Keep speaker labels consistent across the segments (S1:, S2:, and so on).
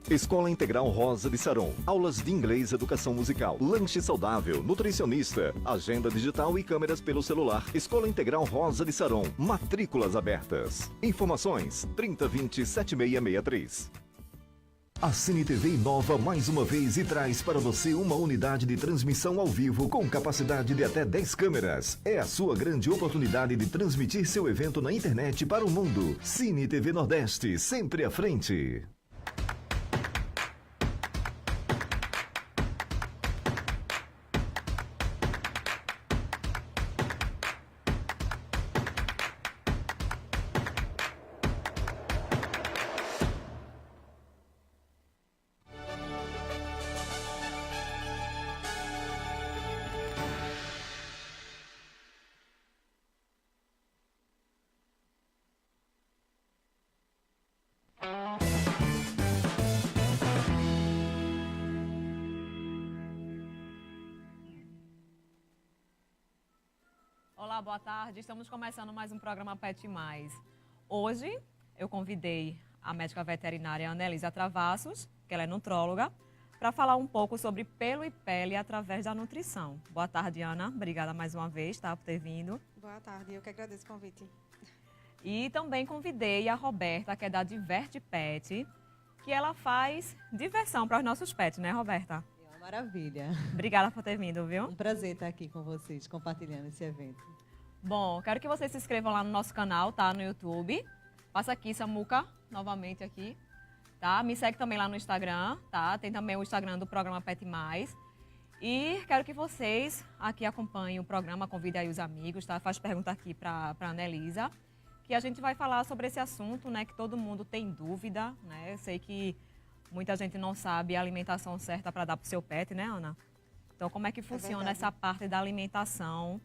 S1: Escola Integral Rosa de Saron. Aulas de inglês, educação musical, lanche saudável, nutricionista, agenda digital e câmeras pelo celular. Escola Integral Rosa de Saron. Matrículas abertas. Informações 3020-7663. A Cine TV inova mais uma vez e traz para você uma unidade de transmissão ao vivo com capacidade de até 10 câmeras. É a sua grande oportunidade de transmitir seu evento na internet para o mundo. Cine TV Nordeste, sempre à frente.
S2: Olá, boa tarde. Estamos começando mais um programa Pet Mais. Hoje eu convidei a médica veterinária Anelisa Travassos, que ela é nutróloga, para falar um pouco sobre pelo e pele através da nutrição. Boa tarde, Ana. Obrigada mais uma vez, tá, por ter vindo.
S3: Boa tarde, eu que agradeço o convite.
S2: E também convidei a Roberta, que é da Diverte Pet, que ela faz diversão para os nossos pets, né, Roberta?
S4: É uma maravilha.
S2: Obrigada por ter vindo, viu?
S4: Um prazer estar aqui com vocês, compartilhando esse evento.
S2: Bom, quero que vocês se inscrevam lá no nosso canal, tá? No YouTube. Passa aqui, Samuca, novamente aqui, tá? Me segue também lá no Instagram, tá? Tem também o Instagram do programa Pet Mais. E quero que vocês aqui acompanhem o programa, convidem aí os amigos, tá? Faz pergunta aqui para Anelisa, que a gente vai falar sobre esse assunto, né? Que todo mundo tem dúvida, né? Eu sei que muita gente não sabe a alimentação certa para dar para o seu pet, né, Ana? Então, como é que funciona essa parte da alimentação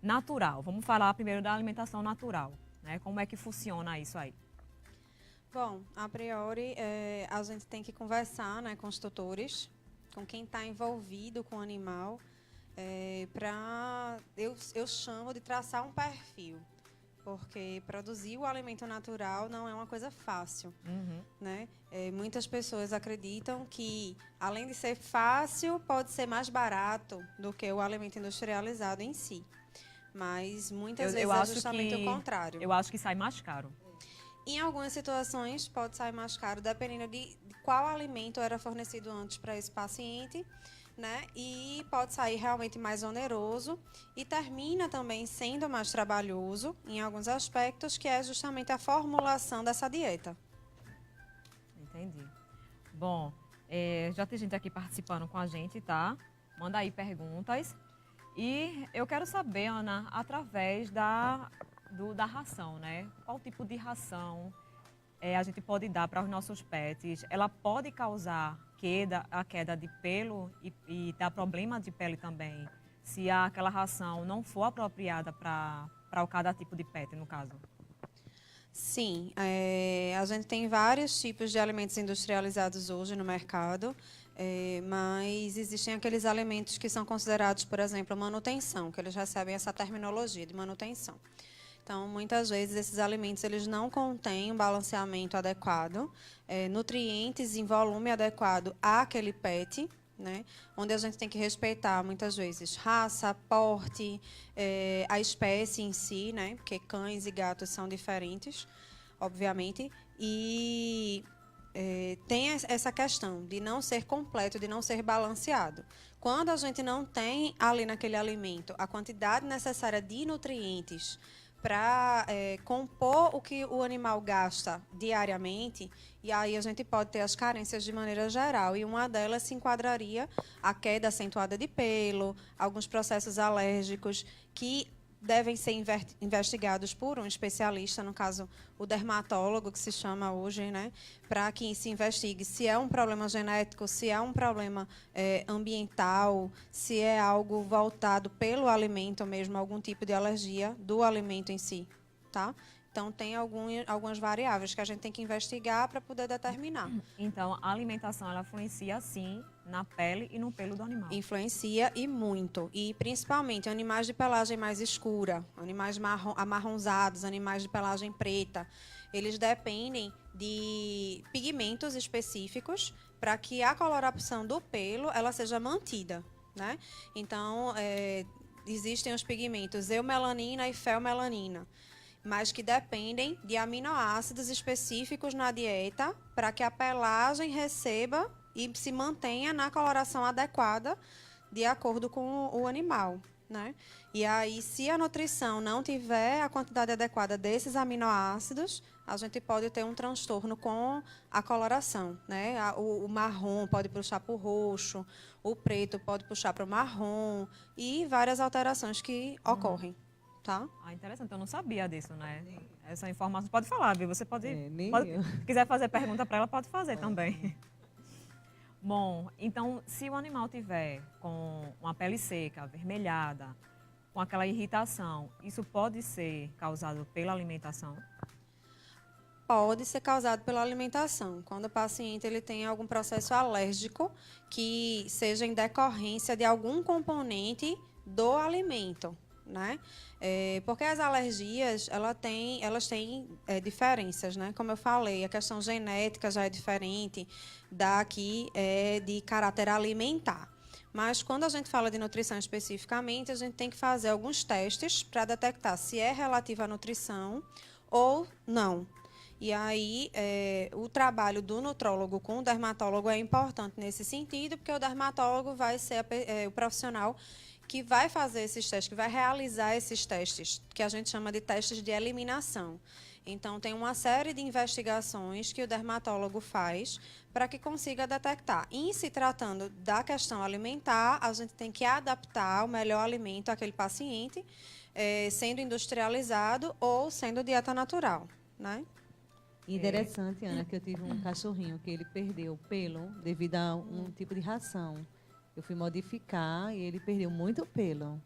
S2: natural? Vamos falar primeiro da alimentação natural, né? Como é que funciona isso aí?
S3: Bom, a priori, a gente tem que conversar, né, com os tutores, com quem está envolvido com o animal, eu chamo de traçar um perfil, porque produzir o alimento natural não é uma coisa fácil, né? Muitas pessoas acreditam que, além de ser fácil, pode ser mais barato do que o alimento industrializado em si. Mas muitas vezes é justamente o contrário.
S2: Eu acho que sai mais caro.
S3: Em algumas situações pode sair mais caro, dependendo de qual alimento era fornecido antes para esse paciente, né? E pode sair realmente mais oneroso e termina também sendo mais trabalhoso em alguns aspectos, que é justamente a formulação dessa dieta.
S2: Entendi. Bom, já tem gente aqui participando com a gente, tá? Manda aí perguntas. E eu quero saber, Ana, através da ração, né? Qual tipo de ração a gente pode dar para os nossos pets? Ela pode causar a queda de pelo e dar problema de pele também, se aquela ração não for apropriada para cada tipo de pet, no caso?
S3: Sim, a gente tem vários tipos de alimentos industrializados hoje no mercado, mas existem aqueles alimentos que são considerados, por exemplo, manutenção, que eles recebem essa terminologia de manutenção. Então, muitas vezes, esses alimentos eles não contêm um balanceamento adequado, nutrientes em volume adequado àquele pet, né? Onde a gente tem que respeitar, muitas vezes, raça, porte, a espécie em si, né? Porque cães e gatos são diferentes, obviamente, e tem essa questão de não ser completo, de não ser balanceado. Quando a gente não tem ali naquele alimento a quantidade necessária de nutrientes para compor o que o animal gasta diariamente, e aí a gente pode ter as carências de maneira geral, e uma delas se enquadraria a queda acentuada de pelo, alguns processos alérgicos que devem ser investigados por um especialista, no caso o dermatólogo, que se chama hoje, né, para que se investigue se é um problema genético, se é um problema ambiental, se é algo voltado pelo alimento mesmo, algum tipo de alergia do alimento em si, tá? Então, tem algumas variáveis que a gente tem que investigar para poder determinar.
S2: Então, a alimentação, ela influencia, sim, na pele e no pelo do animal.
S3: Influencia e muito. E principalmente animais de pelagem mais escura, animais amarronzados, animais de pelagem preta. Eles dependem de pigmentos específicos para que a coloração do pelo ela seja mantida, né? Então, existem os pigmentos eumelanina e feomelanina, mas que dependem de aminoácidos específicos na dieta para que a pelagem receba e se mantenha na coloração adequada de acordo com o animal, né? E aí, se a nutrição não tiver a quantidade adequada desses aminoácidos, a gente pode ter um transtorno com a coloração, né? O marrom pode puxar para o roxo, o preto pode puxar para o marrom e várias alterações que ocorrem, tá?
S2: Ah, interessante. Eu não sabia disso, né? Essa informação. Pode falar, viu? Você pode...
S4: Nem
S2: pode
S4: eu.
S2: se quiser fazer pergunta para ela, pode fazer também. Bom, então, se o animal tiver com uma pele seca, avermelhada, com aquela irritação, isso pode ser causado pela alimentação?
S3: Pode ser causado pela alimentação. Quando o paciente ele tem algum processo alérgico que seja em decorrência de algum componente do alimento, né? Porque as alergias, elas têm diferenças, né? Como eu falei, a questão genética já é diferente da que é de caráter alimentar. Mas quando a gente fala de nutrição especificamente, a gente tem que fazer alguns testes para detectar se é relativo à nutrição ou não. E aí, o trabalho do nutrólogo com o dermatólogo é importante nesse sentido, porque o dermatólogo vai ser o profissional que vai fazer esses testes, que vai realizar esses testes, que a gente chama de testes de eliminação. Então, tem uma série de investigações que o dermatólogo faz para que consiga detectar. Em se tratando da questão alimentar, a gente tem que adaptar o melhor alimento àquele paciente, sendo industrializado ou sendo dieta natural, né?
S4: Interessante, Ana, que eu tive um cachorrinho que ele perdeu o pelo devido a um tipo de ração. Eu fui modificar e ele perdeu muito pelo.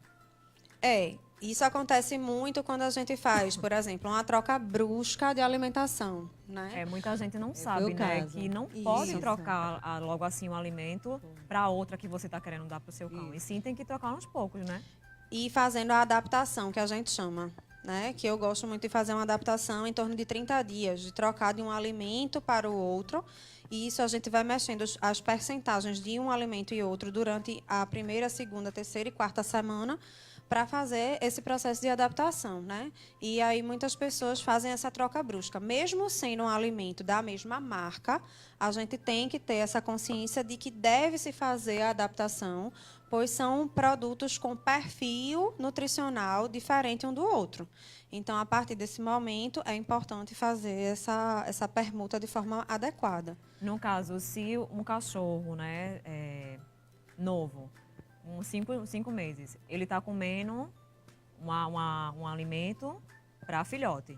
S3: Isso acontece muito quando a gente faz, por exemplo, uma troca brusca de alimentação, né?
S2: Muita gente não
S4: Foi
S2: sabe,
S4: o
S2: né?
S4: caso.
S2: Que não pode trocar logo assim o alimento para outra que você está querendo dar para o seu cão. E sim, tem que trocar aos poucos, né?
S3: E fazendo a adaptação, que a gente chama, né? Que eu gosto muito de fazer uma adaptação em torno de 30 dias, de trocar de um alimento para o outro. E isso a gente vai mexendo as percentagens de um alimento e outro durante a primeira, segunda, terceira e quarta semana para fazer esse processo de adaptação, né? E aí muitas pessoas fazem essa troca brusca. Mesmo sendo um alimento da mesma marca, a gente tem que ter essa consciência de que deve-se fazer a adaptação, pois são produtos com perfil nutricional diferente um do outro. Então, a partir desse momento, é importante fazer essa permuta de forma adequada.
S2: No caso, se um cachorro, né, novo, uns 5 meses, ele está comendo um alimento para filhote.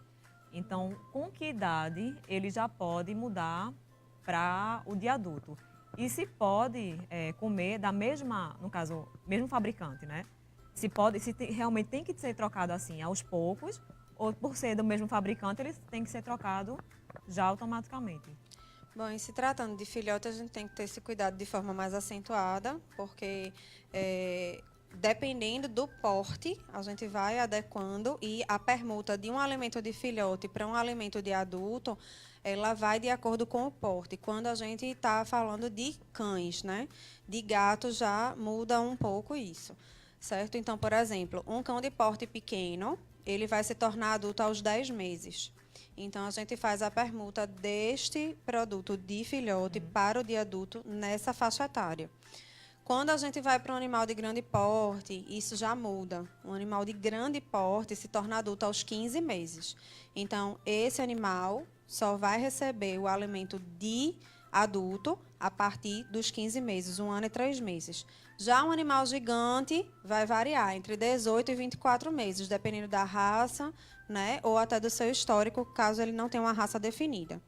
S2: Então, com que idade ele já pode mudar para o de adulto? E se pode comer da mesma, no caso, mesmo fabricante, né? Se realmente tem que ser trocado assim aos poucos, ou por ser do mesmo fabricante, ele tem que ser trocado já automaticamente.
S3: Bom, e se tratando de filhote, a gente tem que ter esse cuidado de forma mais acentuada, porque dependendo do porte, a gente vai adequando e a permuta de um alimento de filhote para um alimento de adulto, ela vai de acordo com o porte. Quando a gente está falando de cães, né? De gatos já muda um pouco isso, certo? Então, por exemplo, um cão de porte pequeno, ele vai se tornar adulto aos 10 meses. Então, a gente faz a permuta deste produto de filhote para o de adulto nessa faixa etária. Quando a gente vai para um animal de grande porte, isso já muda. Um animal de grande porte se torna adulto aos 15 meses. Então, esse animal só vai receber o alimento de adulto a partir dos 15 meses, 1 ano e 3 meses. Já um animal gigante vai variar entre 18 e 24 meses, dependendo da raça, né, ou até do seu histórico, caso ele não tenha uma raça definida,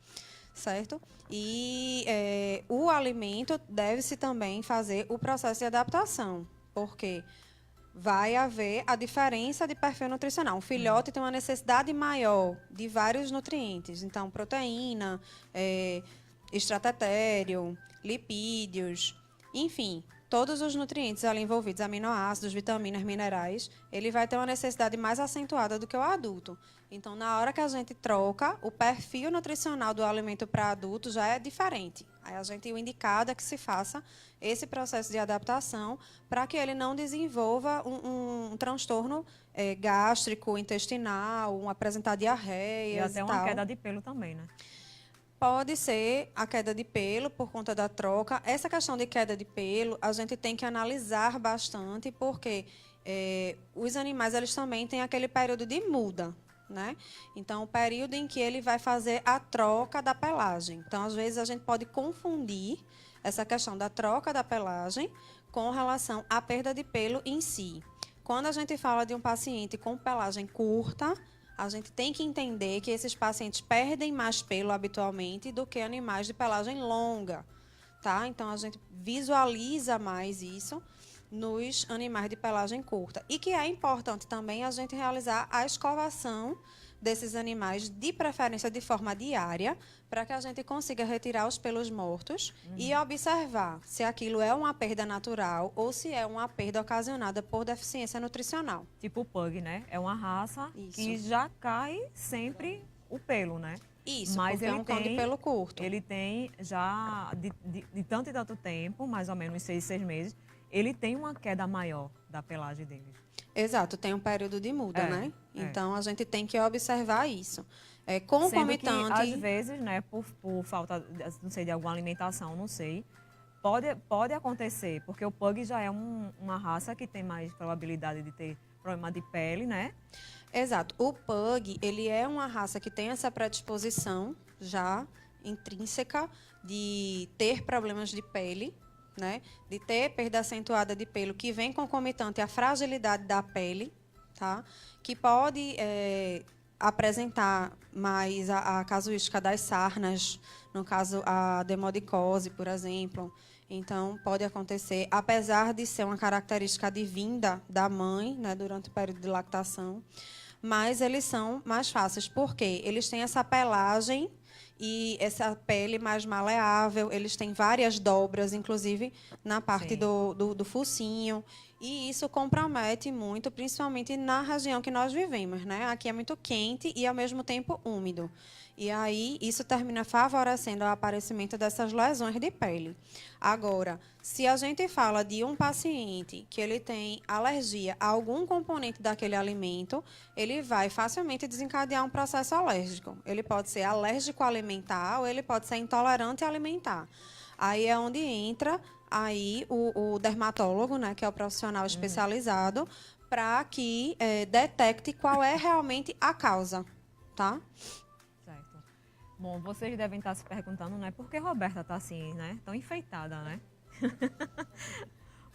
S3: certo? E o alimento deve-se também fazer o processo de adaptação, porque vai haver a diferença de perfil nutricional. Um filhote tem uma necessidade maior de vários nutrientes, então proteína, extrato etéreo, lipídios, Enfim, todos os nutrientes ali envolvidos, aminoácidos, vitaminas, minerais, ele vai ter uma necessidade mais acentuada do que o adulto. Então, na hora que a gente troca, o perfil nutricional do alimento para adulto já é diferente. Aí a gente, o indicado é que se faça esse processo de adaptação para que ele não desenvolva um transtorno gástrico, intestinal, apresentar
S2: E
S3: diarreias
S2: até
S3: e
S2: uma
S3: tal.
S2: queda de pelo também, né?
S3: Pode ser a queda de pelo por conta da troca. Essa questão de queda de pelo, a gente tem que analisar bastante, porque os animais eles também têm aquele período de muda, né? Então, o período em que ele vai fazer a troca da pelagem. Então, às vezes, a gente pode confundir essa questão da troca da pelagem com relação à perda de pelo em si. Quando a gente fala de um paciente com pelagem curta, a gente tem que entender que esses pacientes perdem mais pelo habitualmente do que animais de pelagem longa, tá? Então, a gente visualiza mais isso nos animais de pelagem curta. E que é importante também a gente realizar a escovação desses animais, de preferência de forma diária, para que a gente consiga retirar os pelos mortos e observar se aquilo é uma perda natural ou se é uma perda ocasionada por deficiência nutricional.
S2: Tipo o pug, né? É uma raça
S3: Isso.
S2: que já cai sempre o pelo, né?
S3: Isso,
S2: Mas
S3: porque é
S2: ele
S3: um cão de
S2: tem-
S3: pelo curto.
S2: Ele tem já, de tanto e tanto tempo, mais ou menos 6 meses, ele tem uma queda maior da pelagem dele.
S3: Exato, tem um período de muda,
S2: É,
S3: né?
S2: é.
S3: Então, a gente tem que observar isso. É
S2: Sendo que,
S3: concomitante...
S2: às vezes, né, por falta, não sei, de alguma alimentação, não sei, pode acontecer, porque o pug já é uma raça que tem mais probabilidade de ter problema de pele, né?
S3: Exato. O pug, ele é uma raça que tem essa predisposição já intrínseca de ter problemas de pele, né? De ter perda acentuada de pelo, que vem concomitante à fragilidade da pele, tá? Que pode apresentar mais a casuística das sarnas, no caso a demodicose, por exemplo. Então, pode acontecer, apesar de ser uma característica advinda da mãe, né, durante o período de lactação, mas eles são mais fáceis, porque eles têm essa pelagem e essa pele mais maleável, eles têm várias dobras, inclusive na parte
S2: Sim.
S3: do focinho, e isso compromete muito, principalmente na região que nós vivemos, né? Aqui é muito quente e, ao mesmo tempo, úmido. E aí, isso termina favorecendo o aparecimento dessas lesões de pele. Agora, se a gente fala de um paciente que ele tem alergia a algum componente daquele alimento, ele vai facilmente desencadear um processo alérgico. Ele pode ser alérgico alimentar ou ele pode ser intolerante alimentar. Aí é onde entra aí o dermatólogo, né, que é o profissional especializado, para que detecte qual é realmente a causa, tá?
S2: Certo. Bom, vocês devem estar se perguntando, né? Por que Roberta está assim, né? Tão enfeitada, né?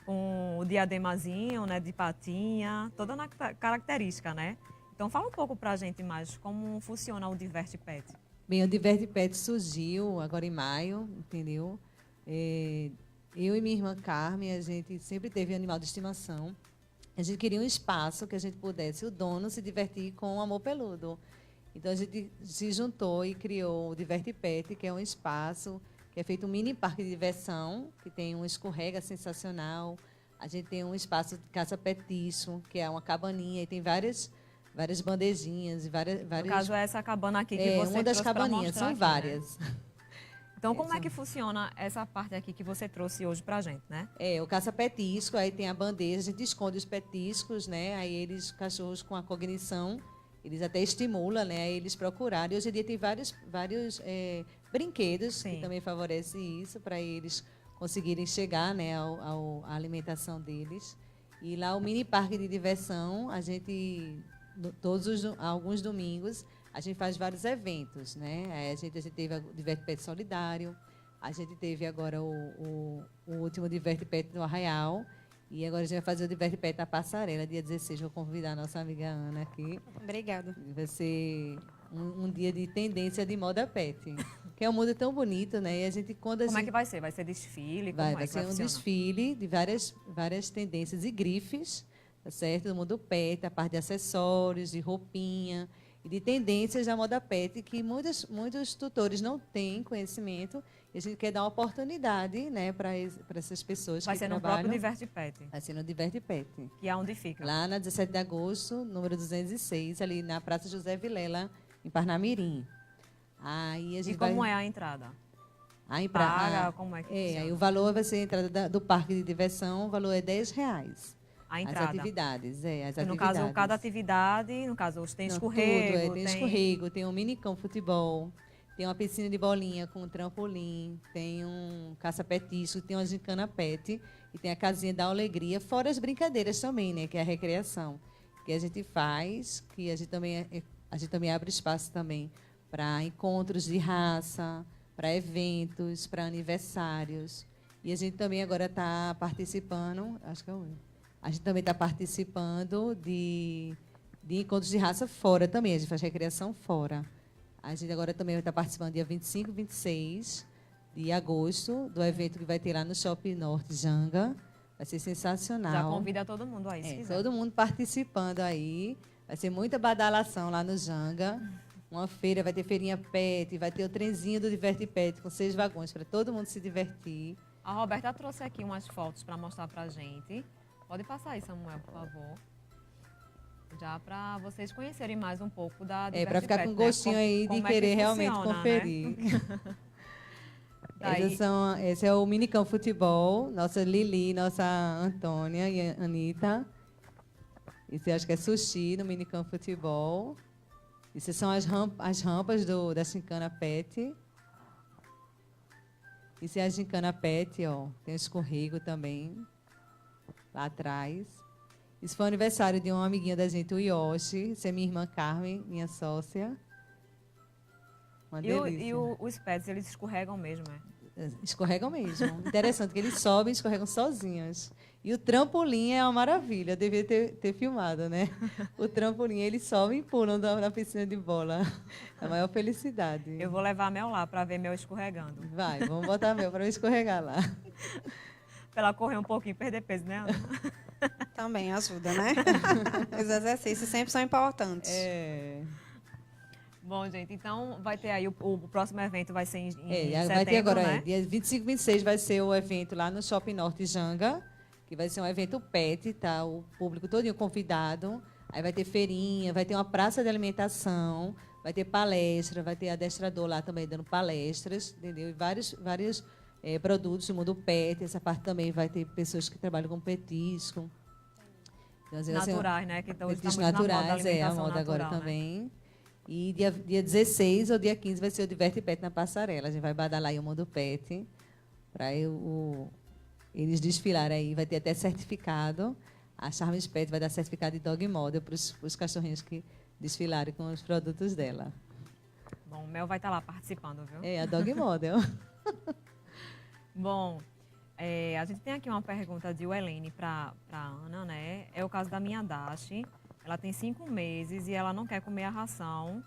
S2: Com o diademazinho, né? De patinha, toda na característica, né? Então, fala um pouco pra gente mais como funciona o Diverte Pet.
S4: Bem, o Diverte Pet surgiu agora em maio, entendeu? Eu e minha irmã Carmen, a gente sempre teve animal de estimação. A gente queria um espaço que a gente pudesse, o dono, se divertir com o amor peludo. Então, a gente se juntou e criou o Diverte Pet, que é um espaço que é feito um mini parque de diversão, que tem um escorrega sensacional. A gente tem um espaço de caça-petisco, que é uma cabaninha, e tem várias bandejinhas. E várias.
S2: No caso, é essa cabana aqui que você
S4: uma das
S2: trouxe pra
S4: cabaninhas,
S2: mostrar
S4: são
S2: aqui,
S4: várias.
S2: Né? Então, como é que funciona essa parte aqui que você trouxe hoje pra gente, né?
S4: O caça-petisco, aí tem a bandeja, a gente esconde os petiscos, né? Aí os cachorros com a cognição, eles até estimulam, né? Aí eles procurarem. Hoje em dia tem vários brinquedos
S2: Sim.
S4: que também favorecem isso, para eles conseguirem chegar, né, à alimentação deles. E lá o mini parque de diversão, a gente, alguns domingos, a gente faz vários eventos, né? A gente teve o Diverte Pet Solidário, a gente teve agora o último Diverte Pet no Arraial, e agora a gente vai fazer o Diverte Pet na Passarela, dia 16. Vou convidar a nossa amiga Ana aqui.
S3: Obrigada.
S4: Vai ser um dia de tendência de moda pet, que é um mundo tão bonito, né? E a gente, quando a
S2: Como é
S4: gente
S2: que vai ser? Vai ser desfile?
S4: vai
S2: Como é que
S4: ser um
S2: funcionar?
S4: desfile de várias tendências e grifes, tá certo? Do mundo pet, a parte de acessórios, de roupinha e de tendências da moda pet, que muitos tutores não têm conhecimento E a gente quer dar uma oportunidade, né, para essas pessoas
S2: Vai
S4: que
S2: ser no
S4: trabalham.
S2: próprio Diverte Pet,
S4: Vai ser no Diverte Pet.
S2: que é onde fica.
S4: Lá na 17 de agosto, número 206, ali na Praça José Vilela, em Parnamirim. Aí a
S2: E
S4: gente
S2: como
S4: vai...
S2: é a entrada?
S4: Aí
S2: Paga, como é que
S4: aí
S2: funciona?
S4: o valor vai ser a entrada do parque de diversão, o valor é R$ 10.
S2: A
S4: As
S2: entrada.
S4: atividades, as
S2: E no
S4: atividades.
S2: caso, cada atividade, no caso, tem
S4: Não,
S2: escorrego,
S4: tudo, tem escorrego, tem um minicão futebol, tem uma piscina de bolinha com trampolim, tem um caça-petisco, tem uma gincana pet e tem a casinha da alegria, fora as brincadeiras também, né, que é a recreação, que a gente faz, que a gente também abre espaço também para encontros de raça, para eventos, para aniversários. E a gente também agora está participando, acho que é o a gente também está participando de encontros de raça fora também. A gente faz recreação fora. A gente agora também vai estar participando dia 25 e 26 de agosto do evento que vai ter lá no Shopping Norte Janga. Vai ser sensacional.
S2: Já convida todo mundo aí, se quiser.
S4: Todo mundo participando aí. Vai ser muita badalação lá no Janga. Uma feira, vai ter feirinha pet, vai ter o trenzinho do Diverte Pet com 6 vagões para todo mundo se divertir.
S2: A Roberta trouxe aqui umas fotos para mostrar para a gente. Pode passar aí, Samuel, por favor. Já para vocês conhecerem mais um pouco da Diverte
S4: Para ficar
S2: Pet,
S4: com
S2: né?
S4: gostinho aí de
S2: Como é que
S4: querer realmente
S2: funciona,
S4: conferir.
S2: Né? Daí-
S4: Esse é o Minicão Futebol, nossa Lili, nossa Antônia e a Anitta. Esse eu acho que é sushi no Minicão Futebol. Essas são as rampas da Gincana Pet. Isso é a Gincana Pet, ó. Tem o escorrego também, lá atrás. Isso foi o aniversário de uma amiguinha da gente, o Yoshi. Isso é minha irmã Carmen, minha sócia. Uma delícia.
S2: Os pets, eles escorregam mesmo, é?
S4: Escorregam mesmo. Interessante que eles sobem e escorregam sozinhos. E o trampolim é uma maravilha. Eu devia ter filmado, né? O trampolim, eles sobem e pulam na piscina de bola. É a maior felicidade.
S2: Eu vou levar a Mel lá para ver Mel escorregando.
S4: Vai, vamos botar Mel para eu escorregar lá.
S2: Para ela correr um pouquinho, perder peso, né, Ana?
S3: Também ajuda, né? Os exercícios sempre são importantes.
S2: Bom, gente, então vai ter aí o próximo evento vai ser em
S4: Vai
S2: setembro,
S4: ter agora,
S2: né?
S4: dia 25 e 26 vai ser o evento lá no Shopping Norte Janga, que vai ser um evento pet, tá? O público todo convidado. Aí vai ter feirinha, vai ter uma praça de alimentação, vai ter palestra, vai ter adestrador lá também dando palestras, entendeu? E vários produtos do mundo pet. Essa parte também vai ter pessoas que trabalham com petisco. Então, assim,
S2: Naturais, né? Que então
S4: petiscos
S2: está muito na moda,
S4: naturais, a
S2: alimentação
S4: moda agora
S2: natural, né?
S4: também. E dia 16 ou dia 15 vai ser o Diverte Pet na passarela. A gente vai badalar aí o mundo pet para eles desfilarem aí. Vai ter até certificado. A Charmes Pet vai dar certificado de dog model para os cachorrinhos que desfilarem com os produtos dela.
S2: Bom, o Mel vai estar lá participando, viu?
S4: É, a dog model.
S2: Bom, a gente tem aqui uma pergunta de Welene para a Ana, né? É o caso da minha Dashi. Ela tem 5 meses e ela não quer comer a ração,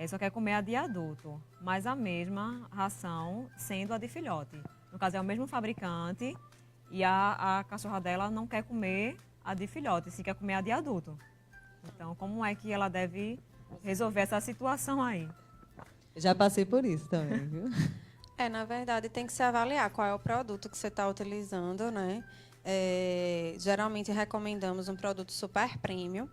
S2: só quer comer a de adulto, mas a mesma ração sendo a de filhote. No caso, é o mesmo fabricante e a cachorra dela não quer comer a de filhote, sim quer comer a de adulto. Então, como é que ela deve resolver essa situação aí?
S4: Já passei por isso também, viu?
S3: Na verdade, tem que se avaliar qual é o produto que você está utilizando, né? Geralmente recomendamos um produto super premium.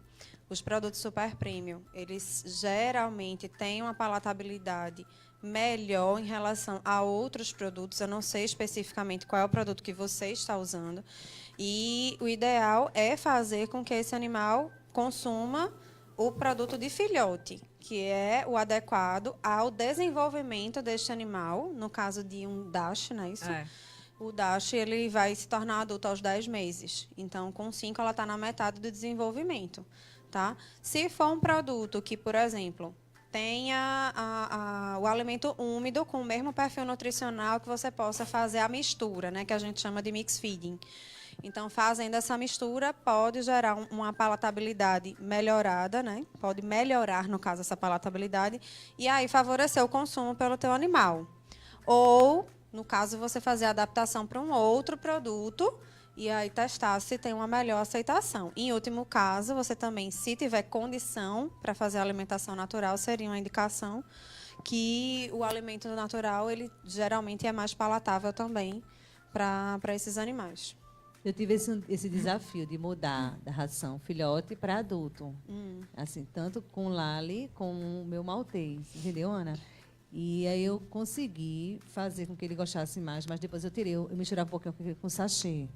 S3: Os produtos super premium, eles geralmente têm uma palatabilidade melhor em relação a outros produtos. Eu não sei especificamente qual é o produto que você está usando. E o ideal é fazer com que esse animal consuma o produto de filhote, que é o adequado ao desenvolvimento deste animal, no caso de um Dash, não é isso? O Dash ele vai se tornar adulto aos 10 meses. Então, com 5, ela está na metade do desenvolvimento. Tá? Se for um produto que, por exemplo, tenha o alimento úmido com o mesmo perfil nutricional, que você possa fazer a mistura, né, que a gente chama de mix feeding. Então, fazendo essa mistura, pode gerar uma palatabilidade melhorada, né? Pode melhorar, no caso, essa palatabilidade, e aí favorecer o consumo pelo teu animal. Ou, no caso, você fazer a adaptação para um outro produto e aí testar se tem uma melhor aceitação. Em último caso, você também, se tiver condição para fazer a alimentação natural, seria uma indicação que o alimento natural, ele geralmente é mais palatável também para esses animais.
S4: Eu tive esse desafio de mudar da ração filhote para adulto. Assim, tanto com o Lali como o meu maltês, entendeu, Ana? E aí eu consegui fazer com que ele gostasse mais, mas depois eu misturava um pouquinho com sachê.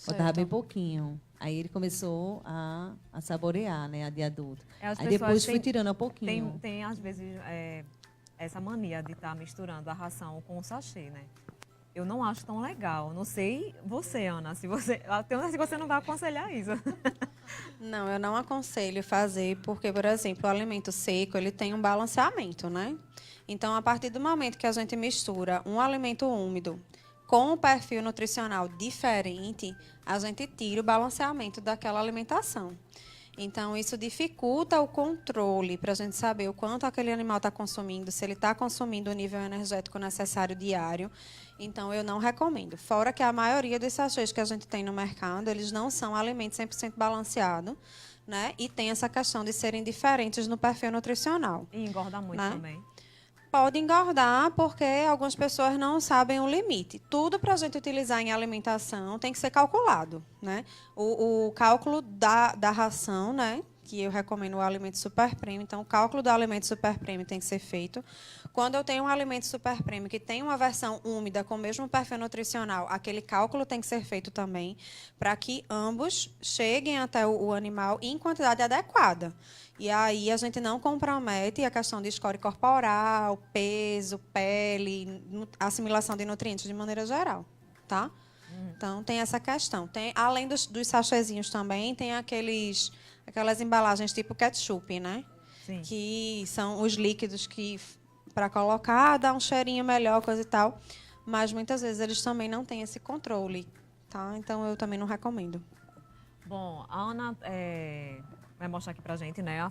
S4: Botava bem pouquinho. Aí ele começou a saborear, né, a de adulto.
S2: As
S4: Aí
S2: pessoas
S4: depois fui
S2: têm-
S4: tirando a pouquinho.
S2: Tem às vezes, essa mania de estar misturando a ração com o sachê, né? Eu não acho tão legal. Não sei você, Ana, se você... Eu tenho certeza que você não vai aconselhar isso.
S3: Não, eu não aconselho fazer, porque, por exemplo, o alimento seco, ele tem um balanceamento, né? Então, a partir do momento que a gente mistura um alimento úmido com um perfil nutricional diferente, a gente tira o balanceamento daquela alimentação. Então, isso dificulta o controle para a gente saber o quanto aquele animal está consumindo, se ele está consumindo o nível energético necessário diário. Então, eu não recomendo. Fora que a maioria dos sachês que a gente tem no mercado, eles não são alimentos 100% balanceados, né? E tem essa questão de serem diferentes no perfil nutricional.
S2: E engorda muito
S3: Né?
S2: também.
S3: Pode engordar porque algumas pessoas não sabem o limite. Tudo para a gente utilizar em alimentação tem que ser calculado, né? O cálculo da ração, né? Que eu recomendo o alimento super premium. Então, o cálculo do alimento super premium tem que ser feito. Quando eu tenho um alimento super premium que tem uma versão úmida com o mesmo perfil nutricional, aquele cálculo tem que ser feito também para que ambos cheguem até o animal em quantidade adequada. E aí a gente não compromete a questão de score corporal, peso, pele, assimilação de nutrientes de maneira geral, tá? Então tem essa questão. Tem, além dos sachezinhos também, tem aquelas embalagens tipo ketchup, né?
S2: Sim.
S3: Que são os líquidos que para colocar dá um cheirinho melhor, coisa e tal. Mas muitas vezes eles também não têm esse controle, tá? Então eu também não recomendo.
S2: Bom, a Ana vai mostrar aqui pra gente, né?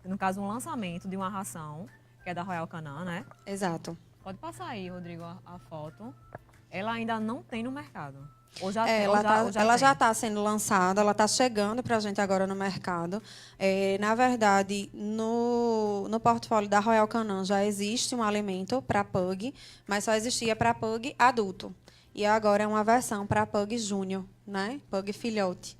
S2: No caso, um lançamento de uma ração, que é da Royal Canin, né?
S3: Exato.
S2: Pode passar aí, Rodrigo, a foto. Ela ainda não tem no mercado. Ou já
S3: É,
S2: tem,
S3: ela já
S2: tem.
S3: está sendo lançada, ela está chegando para a gente agora no mercado. Na verdade, no portfólio da Royal Canin já existe um alimento para pug, mas só existia para pug adulto. E agora é uma versão para pug júnior, né? Pug filhote.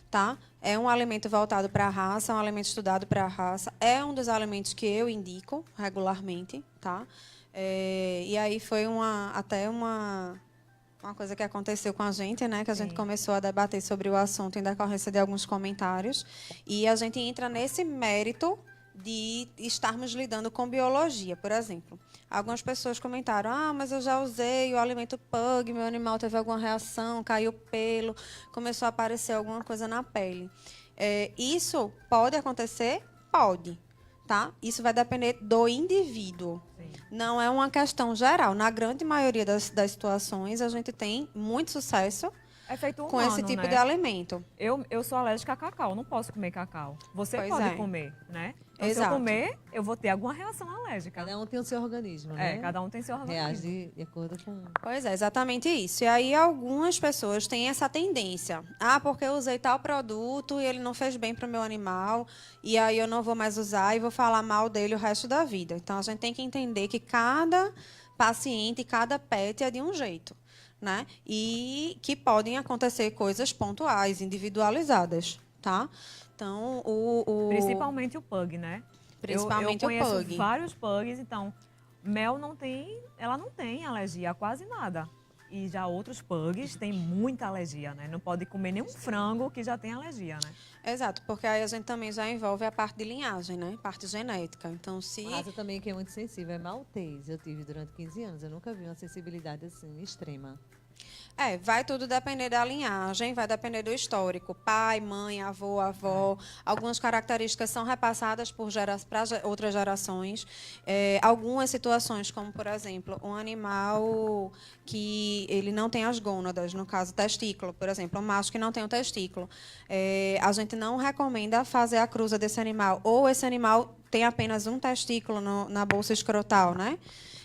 S3: Tá? É um alimento voltado para a raça, é um alimento estudado para a raça. É um dos alimentos que eu indico regularmente. Tá? E aí foi até uma coisa que aconteceu com a gente, né? Que a gente começou a debater sobre o assunto em decorrência de alguns comentários. E a gente entra nesse mérito de estarmos lidando com biologia, por exemplo. Algumas pessoas comentaram, mas eu já usei o alimento pug, meu animal teve alguma reação, caiu pelo, começou a aparecer alguma coisa na pele. Isso pode acontecer? Pode. Tá? Isso vai depender do indivíduo.
S2: Sim.
S3: Não é uma questão geral. Na grande maioria das situações, a gente tem muito sucesso
S2: É feito
S3: com
S2: humano,
S3: esse tipo
S2: né?
S3: de alimento.
S2: Eu sou alérgica a cacau, não posso comer cacau. Você
S3: Pois
S2: pode
S3: é.
S2: comer, né? Então, se eu
S3: Exato.
S2: comer, eu vou ter alguma reação alérgica.
S4: Cada um tem o seu organismo, né?
S2: Cada um tem seu organismo.
S4: Reage de acordo com...
S3: Pois é, exatamente isso. E aí algumas pessoas têm essa tendência. Porque eu usei tal produto e ele não fez bem para o meu animal, e aí eu não vou mais usar e vou falar mal dele o resto da vida. Então, a gente tem que entender que cada paciente, cada pet é de um jeito, né? E que podem acontecer coisas pontuais, individualizadas, tá? Então,
S2: Principalmente o pug, né?
S3: Principalmente
S2: eu
S3: o
S2: conheço
S3: pug.
S2: vários pugs, então ela não tem alergia a quase nada. E já outros pugs têm muita alergia, né? Não pode comer nenhum frango que já tem alergia, né?
S3: Exato, porque aí a gente também já envolve a parte de linhagem, né? Parte genética. Então, se...
S4: Uma raça também que é muito sensível é maltês. Eu tive durante 15 anos. Eu nunca vi uma sensibilidade assim extrema.
S3: Vai tudo depender da linhagem, vai depender do histórico. Pai, mãe, avô, avó. Algumas características são repassadas para outras gerações. Algumas situações, como, por exemplo, um animal que ele não tem as gônadas, no caso, testículo, por exemplo, um macho que não tem o testículo. A gente não recomenda fazer a cruza desse animal. Ou esse animal tem apenas um testículo na bolsa escrotal, né?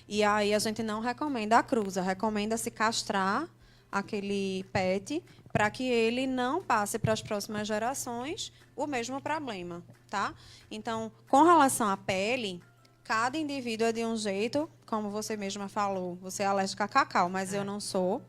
S3: E aí a gente não recomenda a cruza, recomenda-se castrar aquele pet para que ele não passe para as próximas gerações o mesmo problema, tá? Então, com relação à pele, Cada indivíduo é de um jeito, como você mesma falou, você é alérgica a cacau, mas eu não sou,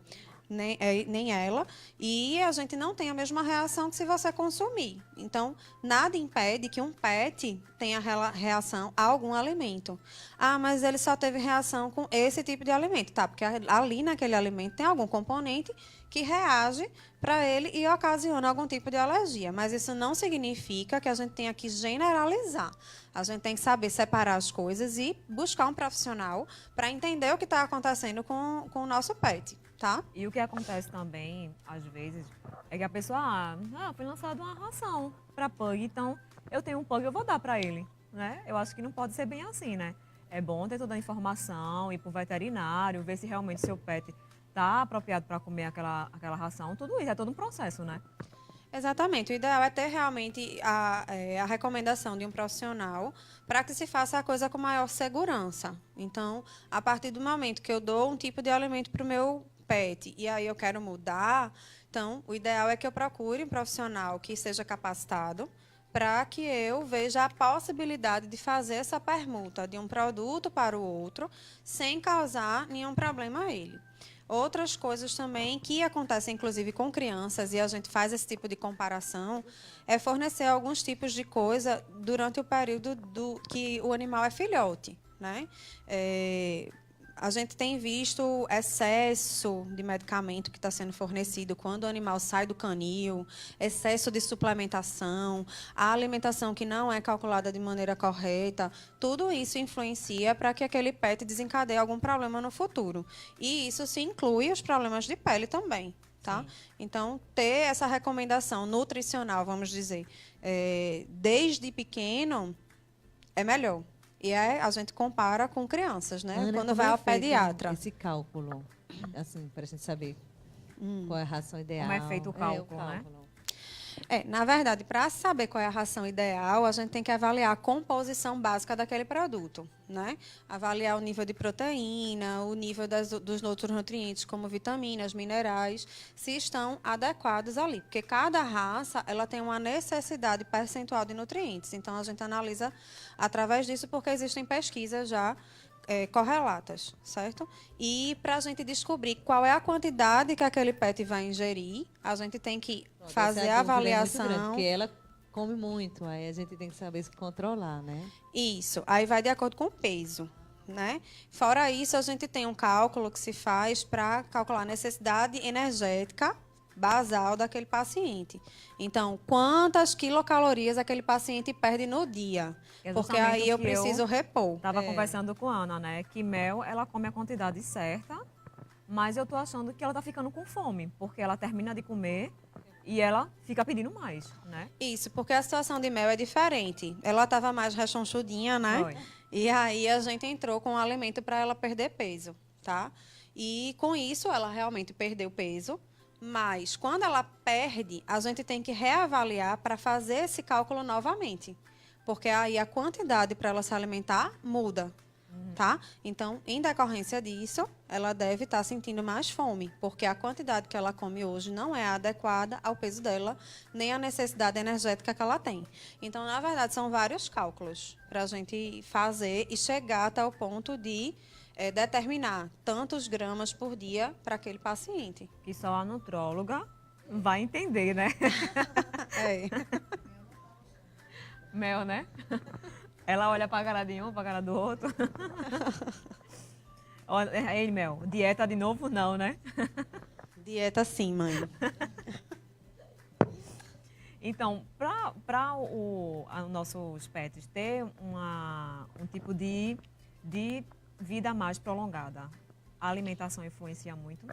S3: nem ela, e a gente não tem a mesma reação que se você consumir. Então, nada impede que um pet tenha reação a algum alimento. Ah, mas ele só teve reação com esse tipo de alimento, tá? Porque ali naquele alimento tem algum componente que reage para ele e ocasiona algum tipo de alergia. Mas isso não significa que a gente tenha que generalizar. A gente tem que saber separar as coisas e buscar um profissional para entender o que está acontecendo com o nosso pet, tá?
S2: E o que acontece também, às vezes, é que a pessoa, foi lançada uma ração para pug, então eu tenho um pug, eu vou dar para ele, né? Eu acho que não pode ser bem assim, né? É bom ter toda a informação, ir para o veterinário, ver se realmente seu pet está apropriado para comer aquela ração, tudo isso, é todo um processo, né?
S3: Exatamente. O ideal é ter realmente a recomendação de um profissional para que se faça a coisa com maior segurança. Então, a partir do momento que eu dou um tipo de alimento para o meu pet e aí eu quero mudar, então, o ideal é que eu procure um profissional que seja capacitado para que eu veja a possibilidade de fazer essa permuta de um produto para o outro sem causar nenhum problema a ele. Outras coisas também que acontecem, inclusive, com crianças, e a gente faz esse tipo de comparação, é fornecer alguns tipos de coisa durante o período que o animal é filhote, né? A gente tem visto excesso de medicamento que está sendo fornecido quando o animal sai do canil, excesso de suplementação, a alimentação que não é calculada de maneira correta. Tudo isso influencia para que aquele pet desencadeie algum problema no futuro. E isso se inclui os problemas de pele também. Tá? Então, ter essa recomendação nutricional, vamos dizer, desde pequeno, é melhor. E a gente compara com crianças, né?
S4: Ana,
S3: quando
S4: como
S3: vai
S4: é
S3: ao
S4: feito
S3: pediatra.
S4: Esse cálculo, assim, para a gente saber qual é a ração ideal.
S2: Como é feito o cálculo, né?
S3: Na verdade, para saber qual é a ração ideal, a gente tem que avaliar a composição básica daquele produto, né? Avaliar o nível de proteína, o nível dos outros nutrientes, como vitaminas, minerais, se estão adequados ali. Porque cada raça ela tem uma necessidade percentual de nutrientes. Então, a gente analisa através disso, porque existem pesquisas já correlatas, certo? E para a gente descobrir qual é a quantidade que aquele pet vai ingerir, a gente tem que fazer a avaliação.
S4: Grande, porque ela come muito, aí a gente tem que saber se controlar, né?
S3: Isso, aí vai de acordo com o peso, né? Fora isso, a gente tem um cálculo que se faz para calcular a necessidade energética basal daquele paciente. Então, quantas quilocalorias aquele paciente perde no dia? Porque aí eu preciso repor.
S2: Estava conversando com a Ana, né? Que Mel, ela come a quantidade certa, mas eu estou achando que ela está ficando com fome, porque ela termina de comer e ela fica pedindo mais, né?
S3: Isso, porque a situação de Mel é diferente. Ela estava mais rechonchudinha, né?
S2: Foi.
S3: E aí a gente entrou com um alimento para ela perder peso, tá? E com isso ela realmente perdeu peso. Mas, quando ela perde, a gente tem que reavaliar para fazer esse cálculo novamente. Porque aí a quantidade para ela se alimentar muda, tá? Então, em decorrência disso, ela deve estar sentindo mais fome. Porque a quantidade que ela come hoje não é adequada ao peso dela, nem à necessidade energética que ela tem. Então, na verdade, são vários cálculos para a gente fazer e chegar até o ponto de determinar tantos gramas por dia para aquele paciente.
S2: Que só a nutróloga vai entender, né? Mel, né? Ela olha para a cara de um, para a cara do outro. Ei, Mel, dieta de novo não, né?
S3: Dieta sim, mãe.
S2: Então, para os nossos pets ter um tipo de vida mais prolongada, a alimentação influencia muito?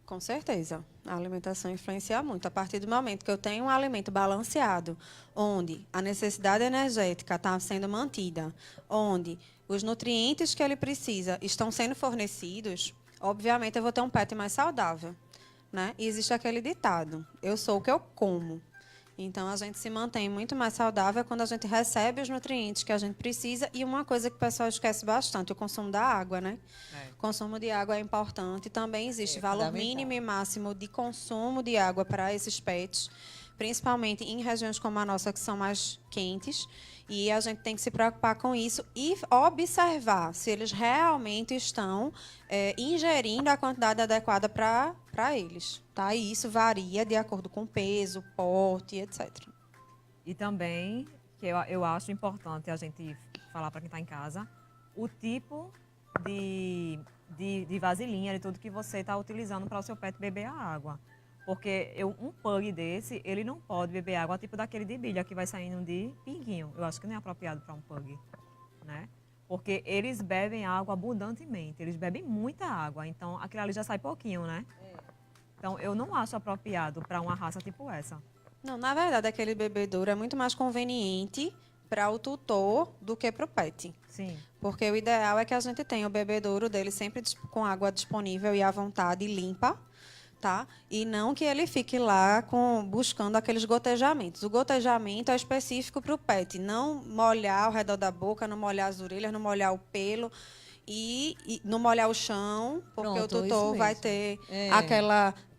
S3: Com certeza. A alimentação influencia muito. A partir do momento que eu tenho um alimento balanceado, onde a necessidade energética está sendo mantida, onde os nutrientes que ele precisa estão sendo fornecidos, obviamente eu vou ter um pet mais saudável, né? E existe aquele ditado: eu sou o que eu como. Então, a gente se mantém muito mais saudável quando a gente recebe os nutrientes que a gente precisa. E uma coisa que o pessoal esquece bastante, o consumo da água, né? O consumo de água é importante. Também existe valor mínimo e máximo de consumo de água para esses pets, principalmente em regiões como a nossa, que são mais quentes. E a gente tem que se preocupar com isso e observar se eles realmente estão ingerindo a quantidade adequada para eles. Tá? E isso varia de acordo com o peso, porte, etc.
S2: E também, que eu acho importante a gente falar para quem está em casa, o tipo de vasilhinha, de tudo que você está utilizando para o seu pet beber a água. Porque um pug desse, ele não pode beber água tipo daquele de bilha que vai saindo de pinguinho. Eu acho que não é apropriado para um pug, né? Porque eles bebem água abundantemente, eles bebem muita água, então aquilo ali já sai pouquinho, né? Então eu não acho apropriado para uma raça tipo essa.
S3: Não, na verdade, aquele bebedouro é muito mais conveniente para o tutor do que para o pet.
S2: Sim.
S3: Porque o ideal é que a gente tenha o bebedouro dele sempre com água disponível e à vontade e limpa, tá? E não que ele fique lá buscando aqueles gotejamentos. O gotejamento é específico para o pet. Não molhar ao redor da boca, não molhar as orelhas, não molhar o pelo e não molhar o chão, porque
S4: Pronto,
S3: o tutor
S4: isso
S3: vai
S4: mesmo.
S3: ter
S4: É.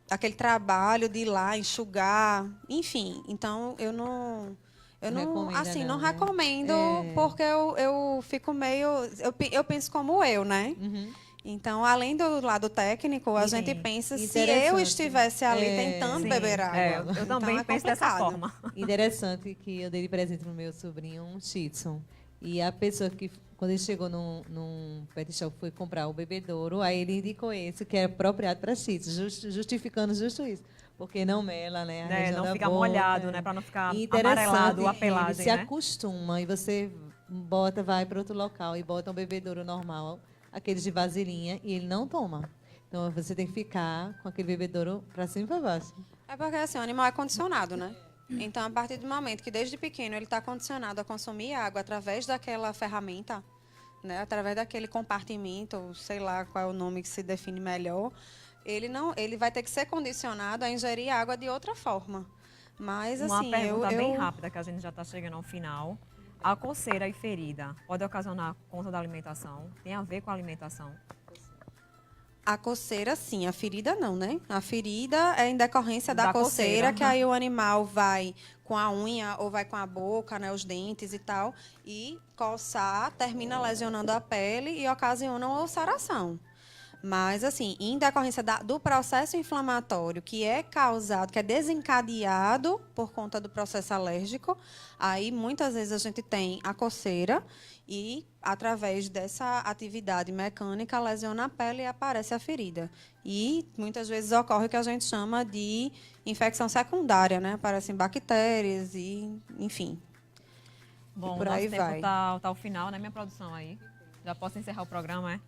S3: aquele trabalho de ir lá, enxugar, enfim. Então, eu não
S4: Recomenda
S3: assim,
S4: não,
S3: não
S4: né?
S3: recomendo,
S4: É.
S3: porque eu fico meio... Eu penso como eu, né?
S4: Uhum.
S3: Então, além do lado técnico, a
S2: Sim,
S3: gente pensa se
S4: interessante.
S3: eu estivesse ali
S4: É,
S3: tentando
S2: sim.
S3: beber água.
S2: É, eu
S3: Então,
S2: também
S3: é
S2: penso dessa
S3: complicado.
S2: forma.
S4: Interessante que eu dei de presente pro meu sobrinho um Shih Tzu. E a pessoa que, quando ele chegou num pet shop, foi comprar o bebedouro, aí ele indicou esse, que é apropriado para Shih Tzu, justificando justo isso. Porque não mela, né? A
S2: Né,
S4: região
S2: não
S4: da
S2: fica
S4: boca.
S2: molhado, né? Para não ficar
S4: E
S2: amarelado a
S4: que ele
S2: pelagem,
S4: se
S2: né?
S4: acostuma e você vai para outro local e bota um bebedouro normal, aqueles de vasilhinha, e ele não toma. Então você tem que ficar com aquele bebedouro para cima e para baixo.
S3: É porque assim, o animal é condicionado, né? Então, a partir do momento que desde pequeno ele está condicionado a consumir água através daquela ferramenta, né? Através daquele compartimento, ou sei lá qual é o nome que se define melhor, ele vai ter que ser condicionado a ingerir água de outra forma. Mas
S2: Uma
S3: assim,
S2: pergunta bem rápida, que a gente já está chegando ao final. A coceira e ferida pode ocasionar conta da alimentação? Tem a ver com a alimentação?
S3: A coceira, sim. A ferida, não, né? A ferida é em decorrência da
S2: Da
S3: coceira,
S2: coceira.
S3: que aí o animal vai com a unha ou vai com a boca, né, os dentes e tal, e coçar, termina lesionando a pele e ocasiona uma ulceração. Mas, assim, em decorrência do processo inflamatório que é causado, que é desencadeado por conta do processo alérgico, aí muitas vezes a gente tem a coceira e, através dessa atividade mecânica, lesiona a pele e aparece a ferida. E muitas vezes ocorre o que a gente chama de infecção secundária, né? Aparecem bactérias e, enfim.
S2: Bom,
S3: por
S2: o
S3: aí
S2: nosso tempo
S3: vai.
S2: tá ao final, né, minha produção aí? Já posso encerrar o programa, é?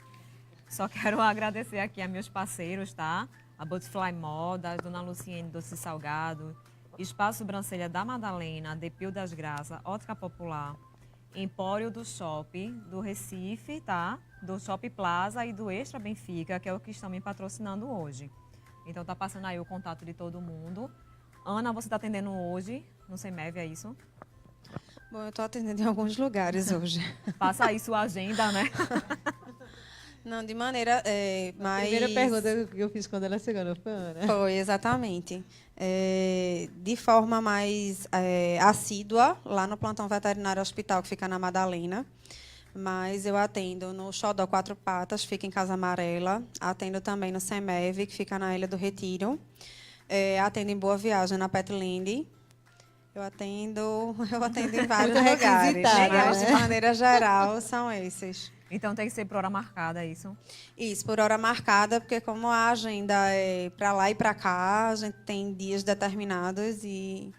S2: Só quero agradecer aqui a meus parceiros, tá? A Butterfly Moda, a Dona Luciene Doce Salgado, Espaço Sobrancelha da Madalena, Depil das Graças, Ótica Popular, Empório do Shopping, do Recife, tá? Do Shopping Plaza e do Extra Benfica, que é o que estão me patrocinando hoje. Então tá passando aí o contato de todo mundo. Ana, você está atendendo hoje no CEMEV, é isso?
S3: Bom, eu estou atendendo em alguns lugares hoje.
S2: Passa aí sua agenda, né?
S3: Não, de maneira
S4: A
S3: mais...
S4: primeira pergunta que eu fiz quando ela chegou, não foi, Ana?
S3: Foi, exatamente. De forma mais assídua, lá no Plantão Veterinário Hospital, que fica na Madalena. Mas eu atendo no Xodó Quatro Patas, fica em Casa Amarela. Atendo também no CEMEV, que fica na Ilha do Retiro. Atendo em Boa Viagem, na Petland. Eu atendo em vários
S4: Muito
S3: lugares.
S4: requisitado,
S3: Mas,
S4: né?
S3: de maneira geral, são esses.
S2: Então tem que ser por hora marcada, é isso?
S3: Isso, por hora marcada, porque como a agenda é para lá e para cá, a gente tem dias determinados e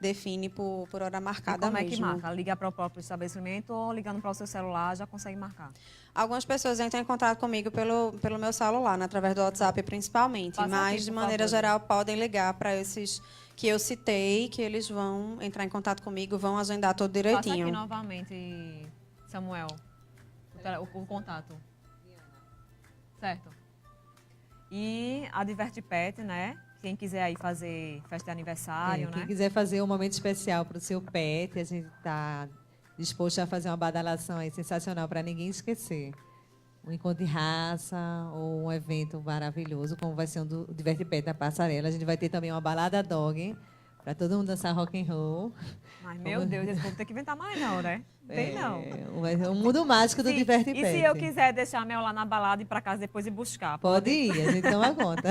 S3: define por hora
S2: E
S3: marcada
S2: como é
S3: mesmo.
S2: que marca? Liga para o próprio estabelecimento ou ligando para o seu celular já consegue marcar?
S3: Algumas pessoas entram em contato comigo pelo meu celular, né, através do WhatsApp principalmente,
S2: Passa
S3: mas
S2: aqui,
S3: de
S2: por
S3: maneira
S2: favor.
S3: geral podem ligar para esses que eu citei, que eles vão entrar em contato comigo, vão agendar tudo
S2: Passa aqui
S3: direitinho.
S2: novamente, Samuel, o contato. Certo. E a DivertiPet, né? Quem quiser aí fazer festa de aniversário,
S4: Quem
S2: né?
S4: quiser fazer um momento especial para o seu pet, a gente está disposto a fazer uma badalação aí sensacional para ninguém esquecer. Um encontro de raça ou um evento maravilhoso, como vai ser o do DivertiPet na Passarela. A gente vai ter também uma balada dog para todo mundo dançar rock and roll.
S2: Mas, meu Deus, esse povo tem que inventar mais não, né? Tem não.
S4: Vai ser um mundo mágico do Diverte
S2: E
S4: Pet.
S2: se eu quiser deixar Mel lá na balada e ir pra casa depois e buscar?
S4: Pode ir, a gente toma conta.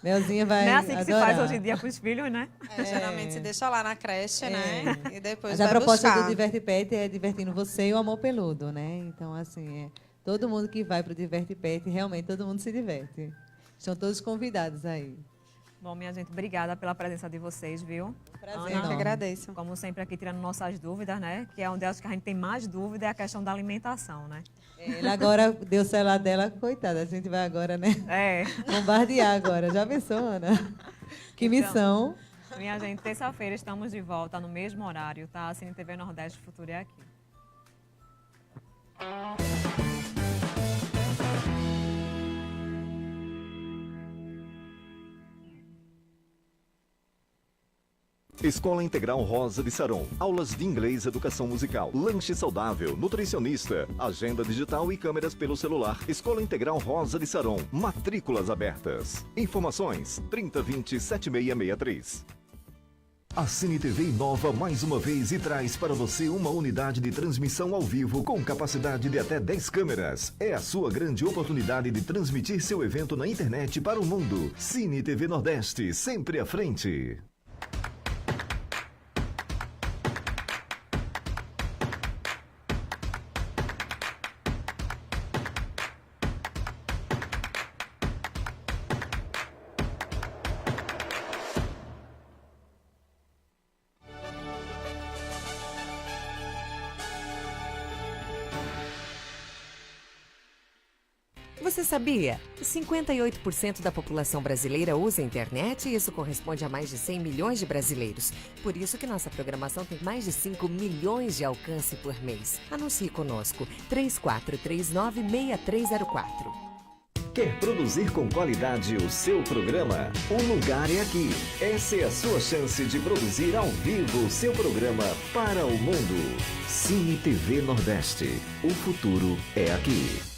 S4: Melzinha vai
S2: Não é assim que se
S4: adorar.
S2: faz hoje em dia com os filhos, né?
S3: Geralmente se deixa lá na creche, né? E depois
S4: Mas a
S3: vai
S4: proposta
S3: buscar.
S4: do Diverte Pet é divertindo você e o amor peludo, né? Então, assim, todo mundo que vai para o Diverte Pet, realmente todo mundo se diverte. Estão todos convidados aí.
S2: Bom, minha gente, obrigada pela presença de vocês, viu?
S4: Prazer
S3: Eu que
S4: enorme.
S3: agradeço.
S2: Como sempre aqui tirando nossas dúvidas, né? Que é onde acho que a gente tem mais dúvida é a questão da alimentação, né?
S4: Ela agora deu o celular dela, coitada. A gente vai agora, né?
S2: É.
S4: Bombardear agora. Já pensou, Ana? Que
S2: Então,
S4: missão.
S2: Minha gente, terça-feira estamos de volta no mesmo horário, tá? Cine TV Nordeste Futuro é aqui.
S1: Escola Integral Rosa de Saron. Aulas de inglês, educação musical, lanche saudável, nutricionista, agenda digital e câmeras pelo celular. Escola Integral Rosa de Saron. Matrículas abertas. Informações 3020-7663. A Cine TV inova mais uma vez e traz para você uma unidade de transmissão ao vivo com capacidade de até 10 câmeras. É a sua grande oportunidade de transmitir seu evento na internet para o mundo. Cine TV Nordeste, sempre à frente.
S5: Você sabia? 58% da população brasileira usa a internet e isso corresponde a mais de 100 milhões de brasileiros. Por isso que nossa programação tem mais de 5 milhões de alcance por mês. Anuncie conosco 3439-6304.
S1: Quer produzir com qualidade o seu programa? O lugar é aqui. Essa é a sua chance de produzir ao vivo o seu programa para o mundo. Cine TV Nordeste. O futuro é aqui.